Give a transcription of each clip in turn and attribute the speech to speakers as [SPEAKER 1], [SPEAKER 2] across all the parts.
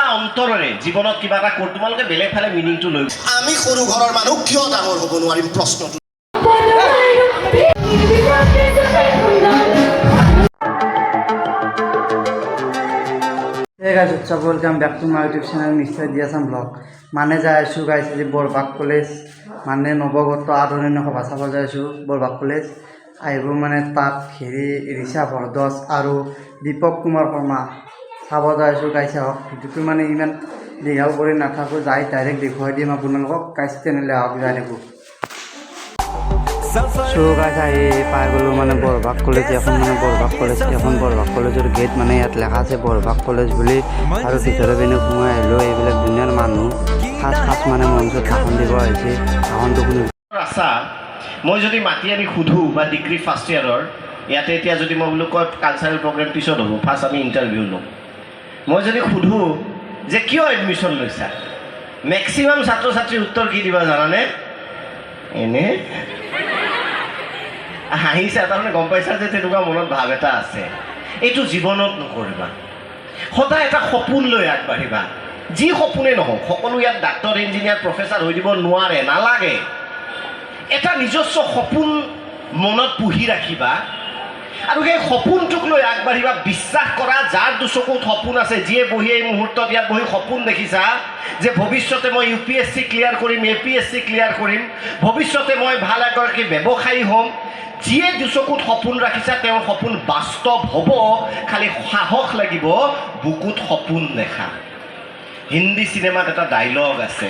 [SPEAKER 1] অন্তৰেৰে জীৱনত কিবা এটা কৰি তোমালোকে বেলেগ ফালে মিনিংটো লৈ
[SPEAKER 2] আমি সৰু ঘৰৰ মানুহ কিয় ডাঙৰ হ'ব নোৱাৰিম প্ৰশ্নটো
[SPEAKER 3] Hey guys, what's up? Welcome back to my YouTube channel Mr. Diasam Vlog. মানে যাই আছো গাইছ আজি বৰবাগ কলেজ মানে নৱগত আদৰণি সভা চাব যাই আছো বৰবাগ কলেজ আহিব মানে তাত হেৰি ঋষা ভৰদ্বাজ আৰু দীপক কুমাৰ শৰ্মা চাব যাই আছো গাইছ হওক ভিডিঅ'টো মানে ইমান দীঘল কৰি নাথাকো যাই ডাইৰেক্ট দেখুৱাই দিম আপোনালোকক গাইছ তেনেহ'লে আহক যাই থাকোঁ সো গাইছ আহি পাই গ'লো মানে বৰবাগ কলেজ এখন মানে বৰবাগ কলেজ এখন বৰবাগ কলেজৰ গেট মানে ইয়াত লেখা আছে বৰবাগ কলেজ বুলি আৰু ভিতৰৰ পিনে সোমাই আহিলোঁ এইবিলাক দুনিয়াৰ মানুহ ফাৰ্ষ্ট মানে মঞ্চত ভাষণ দিব আহিছে ভাষণটো শুনি
[SPEAKER 1] আছা মই যদি মাতি আনি সুধোঁ বা ডিগ্ৰী ফাৰ্ষ্ট ইয়াৰৰ ইয়াতে এতিয়া যদি মই বোলো কয় কালচাৰেল প্ৰগ্ৰেম পিছত হ'ব ফাৰ্ষ্ট আমি ইণ্টাৰভিউ ল'ম মই যদি সুধোঁ যে কিয় এডমিশ্যন লৈছা মেক্সিমাম ছাত্ৰ ছাত্ৰীৰ উত্তৰ কি দিবা জানানে এনে হাঁহিছা তাৰমানে গম পাইছা যে তেনেকুৱা মনত ভাৱ এটা আছে এইটো জীৱনত নকৰিবা সদায় এটা সপোন লৈ আগবাঢ়িবা যি সপোনেই নহওক সকলো ইয়াত ডাক্তৰ ইঞ্জিনিয়াৰ প্ৰফেচাৰ হৈ দিব নোৱাৰে নালাগে এটা নিজস্ব সপোন মনত পুহি ৰাখিবা আৰু সেই সপোনটোক লৈ আগবাঢ়িবা বিশ্বাস কৰা যাৰ দুচকুত সপোন আছে যিয়ে বহি এই মুহূৰ্তত ইয়াত বহি সপোন দেখিছা যে ভৱিষ্যতে মই UPSC ক্লিয়াৰ কৰিম APSC ক্লিয়াৰ কৰিম ভৱিষ্যতে মই ভাল এগৰাকী ব্যৱসায়ী হ'ম যিয়ে দুচকুত সপোন ৰাখিছা তেওঁৰ সপোন বাস্তৱ হ'ব খালি সাহস লাগিব বুকুত সপোন দেখা হিন্দী চিনেমাত এটা ডাইলগ আছে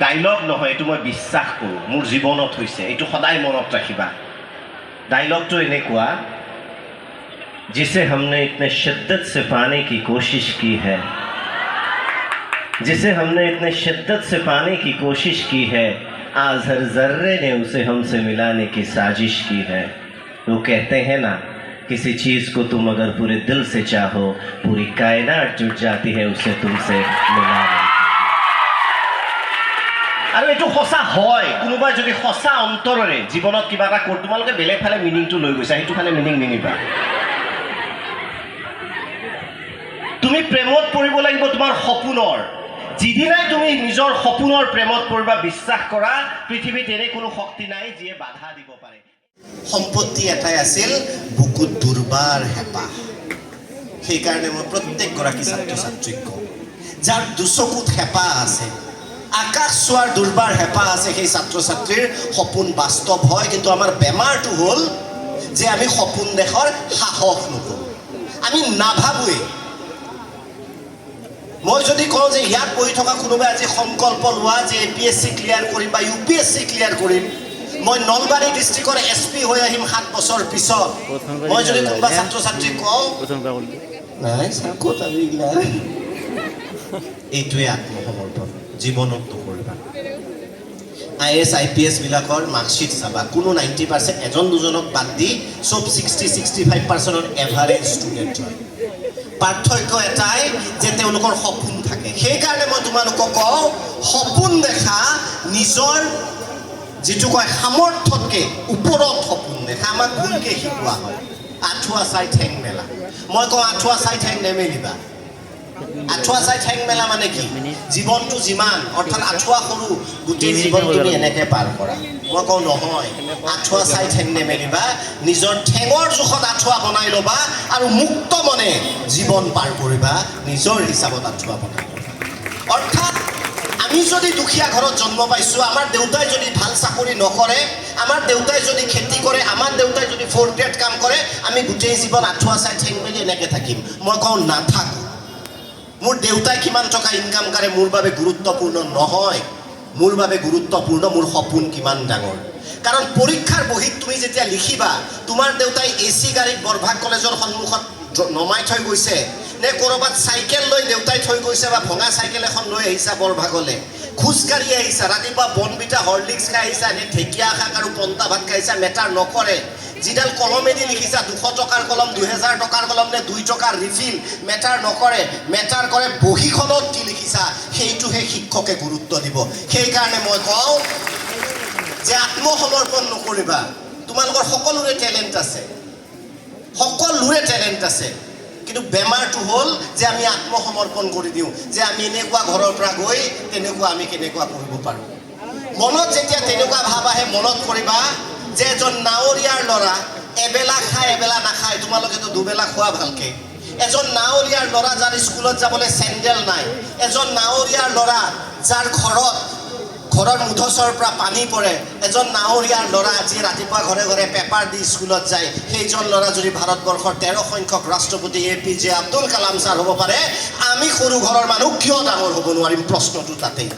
[SPEAKER 1] ডাইলগ নহয় এইটো মই বিশ্বাস কৰোঁ মোৰ জীৱনত হৈছে এইটো সদায় মনত ৰাখিবা डायलॉग तो এনেকুৱা जिसे हमने इतने शिद्दत से पाने की कोशिश की है जिसे हमने इतने शिद्दत से पाने की कोशिश की है आज हर जर्रे ने उसे हमसे मिलाने की साजिश की है वो कहते हैं ना किसी चीज़ को तुम अगर पूरे दिल से चाहो पूरी कायनात जुट जाती है उसे तुमसे मिलाने আৰু এইটো সঁচা হয় কোনোবাই যদি সঁচা অন্তৰেৰে জীৱনত কিবা এটা কৰি তোমালোকে বেলেগ ফালে মিনিংটো লৈ গৈছা সেইটো ফালে মিনিং নিনিবা তুমি প্ৰেমত পৰিব লাগিব তোমাৰ সপোনৰ যিদিনাই তুমি নিজৰ সপোনৰ প্ৰেমত পৰিবা বিশ্বাস কৰা পৃথিৱীত এনে কোনো শক্তি নাই যিয়ে বাধা দিব পাৰে
[SPEAKER 2] সম্পত্তি এটাই আছিল বুকুত দুৰ্বাৰ হেঁপাহ সেইকাৰণে মই প্ৰত্যেকগৰাকী ছাত্ৰ ছাত্ৰীক কওঁ যাৰ দুচকুত হেঁপাহ আছে আকাশ চোৱাৰ দুৰ্বাৰ হেঁপাহ আছে সেই ছাত্ৰ ছাত্ৰীৰ সপোন বাস্তৱ হয় কিন্তু আমাৰ বেমাৰটো হ'ল যে আমি সপোন দেখাৰ সাহস নকৰোঁ আমি নাভাবোৱে মই যদি কওঁ যে ইয়াত বহি থকা কোনোবাই আজি সংকল্প লোৱা যে APSC ক্লিয়াৰ কৰিম বা UPSC ক্লিয়াৰ কৰিম মই নলবাৰী ডিষ্ট্ৰিক্টৰ SP হৈ আহিম 7 বছৰ পিছত মই যদি কোনোবা ছাত্ৰ ছাত্ৰীক কওঁ নাই ক'ত আহিলা এইটোৱে আত্মসমৰ্পণ জীৱনত নকৰিবা IAS IPS বিলাকৰ মাৰ্কশ্বিট চাবা কোনো 90% এজন দুজনক বাদ দি চব 60-65%ৰ এভাৰেজ ষ্টুডেণ্ট হয় পাৰ্থক্য এটাই যে তেওঁলোকৰ সপোন থাকে সেইকাৰণে মই তোমালোকক কওঁ সপোন দেখা নিজৰ যিটো কয় সামৰ্থতকৈ ওপৰত সপোন দেখা আমাক ভুলকৈ শিকোৱা হয় আঁঠুৱা চাই ঠেং মেলা মই কওঁ আঁঠুৱা চাই ঠেং নেমেলিবা আঁঠুৱা চাই ঠেং মেলা মানে কি জীৱনটো যিমান অৰ্থাৎ আঁঠুৱা সৰু গোটেই জীৱন তুমি এনেকৈ পাৰ কৰা মই কওঁ নহয় আঁঠুৱা চাই ঠেং নেমেলিবা নিজৰ ঠেঙৰ জোখত আঁঠুৱা বনাই ল'বা আৰু মুক্ত মনে জীৱন পাৰ কৰিবা নিজৰ হিচাপত আঁঠুৱা বনাই অৰ্থাৎ আমি যদি দুখীয়া ঘৰত জন্ম পাইছোঁ আমাৰ দেউতাই যদি ভাল চাকৰি নকৰে আমাৰ দেউতাই যদি খেতি কৰে আমাৰ দেউতাই যদি 4th grade কাম কৰে আমি গোটেই জীৱন আঁঠুৱা চাই ঠেং মেলি এনেকৈ থাকিম মই কওঁ নাথাকোঁ মোৰ দেউতাই কিমান টকা ইনকাম কৰে মোৰ বাবে গুৰুত্বপূৰ্ণ নহয় মোৰ বাবে গুৰুত্বপূৰ্ণ মোৰ সপোন কিমান ডাঙৰ কাৰণ পৰীক্ষাৰ বহীত তুমি যেতিয়া লিখিবা তোমাৰ দেউতাই AC গাড়ীত বৰভাগ কলেজৰ সন্মুখত নমাই থৈ গৈছে নে ক'ৰবাত চাইকেল লৈ দেউতাই থৈ গৈছে বা ভঙা চাইকেল এখন লৈ আহিছা বৰভাগলৈ খোজকাঢ়ি আহিছা ৰাতিপুৱা বনবিটা হৰলিক্স খাই আহিছা নে ঢেকীয়া শাক আৰু পন্তা ভাত খাইছা মেটাৰ নকৰে যিডাল কলমেদি লিখিছা 200 টকাৰ কলম 2000 টকাৰ কলম নে 2 টকাৰ ৰিফিল মেটাৰ নকৰে মেটাৰ কৰে বহীখনত কি লিখিছা সেইটোহে শিক্ষকে গুৰুত্ব দিব সেইকাৰণে মই কওঁ যে আত্মসমৰ্পণ নকৰিবা তোমালোকৰ সকলোৰে টেলেণ্ট আছে কিন্তু বেমাৰটো হ'ল যে আমি আত্মসমৰ্পণ কৰি দিওঁ যে আমি এনেকুৱা ঘৰৰ পৰা গৈ তেনেকুৱা আমি কেনেকুৱা কৰিব পাৰোঁ। মনত যেতিয়া তেনেকুৱা ভাৱ আহে মনত কৰিবা যে এজন নাৱৰীয়াৰ ল'ৰা এবেলা খায় এবেলা নাখায়, তোমালোকেতো দুবেলা খোৱা ভালকে। এজন নাৱৰীয়াৰ ল'ৰা যাৰ স্কুলত যাবলৈ চেণ্ডেল নাই, এজন নাৱৰীয়াৰ ল'ৰা যাৰ ঘৰৰ মুধচৰ পৰা পানী পৰে, এজন নাৱৰীয়াৰ ল'ৰা যি ৰাতিপুৱা ঘৰে ঘৰে পেপাৰ দি স্কুলত যায়, সেইজন ল'ৰা যদি ভাৰতবৰ্ষৰ 13 সংখ্যক ৰাষ্ট্ৰপতি APJ আব্দুল কালাম ছাৰ হ'ব পাৰে, আমি সৰু ঘৰৰ মানুহ কিয় ডাঙৰ হ'ব নোৱাৰিম? প্ৰশ্নটো তাতেই।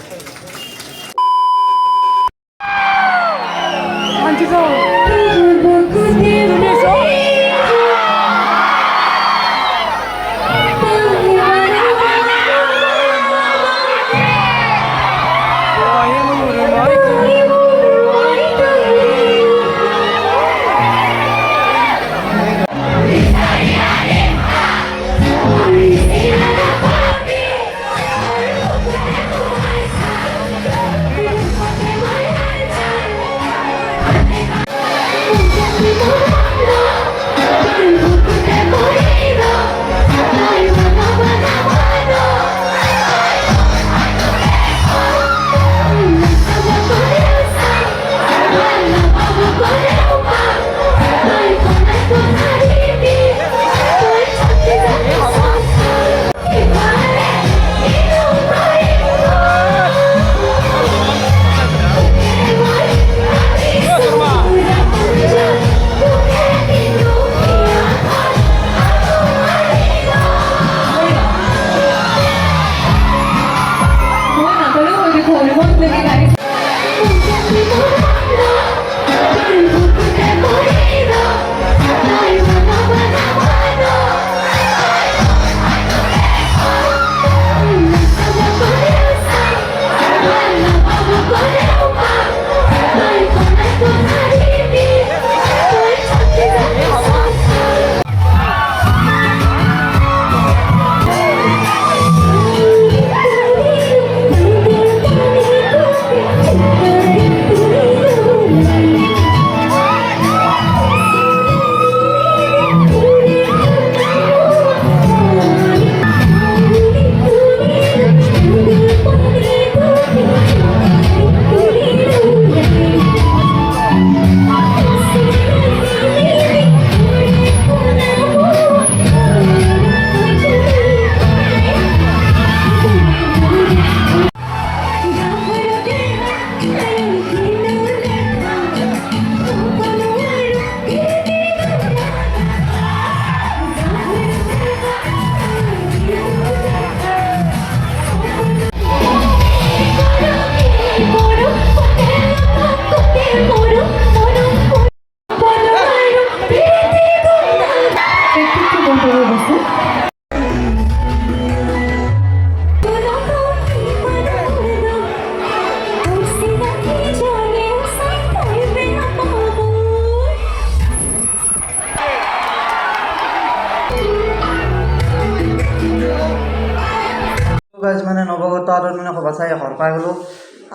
[SPEAKER 3] মানে নৱগত আদৰণি সভা চাই ঘৰ পাই গ'লোঁ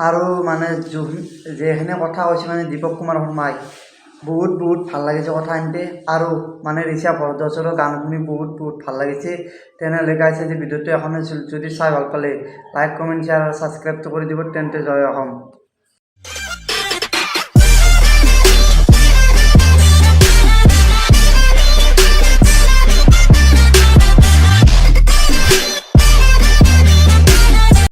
[SPEAKER 3] আৰু মানে যেখিনি কথা কৈছে মানে দীপক কুমাৰ শৰ্মাই বহুত ভাল লাগিছে কথাখিনিতে আৰু মানে ঋষা ভৰদ্বাজৰো গান শুনি বহুত ভাল লাগিছে। তেনেহ'লে গাইছে যে ভিডিঅ'টো এখন যদি চাই ভাল পালে লাইক কমেণ্ট শ্বেয়াৰ আৰু ছাবস্ক্ৰাইবটো কৰি দিব। তেন্তে জয় অসম।